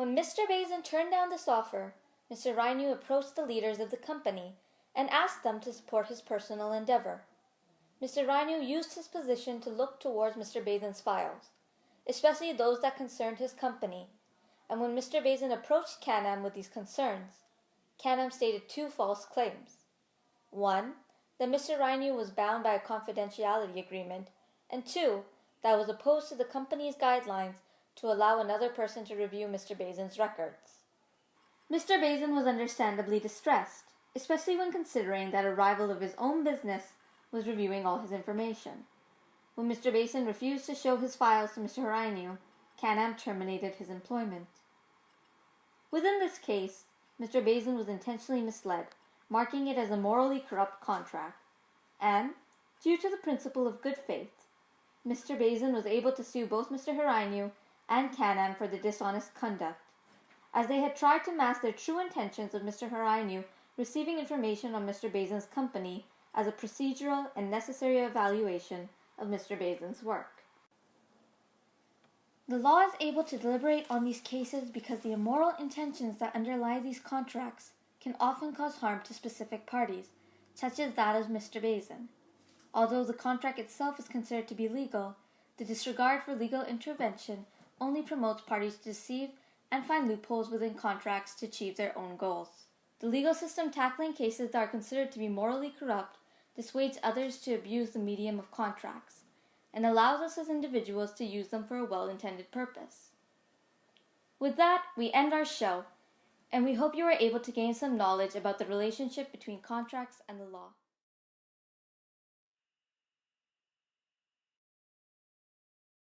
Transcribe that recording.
When Mr. Bazin turned down this offer, Mr. Rynue approached the leaders of the company and asked them to support his personal endeavor. Mr. Rynue used his position to look towards Mr. Bazin's files, especially those that concerned his company, and when Mr. Bazin approached Can-Am with these concerns, Can-Am stated two false claims. One, that Mr. Rynue was bound by a confidentiality agreement, and two, that was opposed to the company's guidelines to allow another person to review Mr. Bazin's records. Mr. Bazin was understandably distressed, especially when considering that a rival of his own business was reviewing all his information. When Mr. Bazin refused to show his files to Mr. Rynue, Can-Am terminated his employment. Within this case, Mr. Bazin was intentionally misled, marking it as a morally corrupt contract, and, due to the principle of good faith, Mr. Bazin was able to sue both Mr. Rynue and Can-Am for the dishonest conduct, as they had tried to mask their true intentions of Mr. Rynue receiving information on Mr. Bazin's company as a procedural and necessary evaluation of Mr. Bazin's work. The law is able to deliberate on these cases because the immoral intentions that underlie these contracts can often cause harm to specific parties, such as that of Mr. Bazin. Although the contract itself is considered to be legal, the disregard for legal intervention only promotes parties to deceive and find loopholes within contracts to achieve their own goals. The legal system tackling cases that are considered to be morally corrupt dissuades others to abuse the medium of contracts, and allows us as individuals to use them for a well-intended purpose. With that, we end our show, and we hope you are able to gain some knowledge about the relationship between contracts and the law.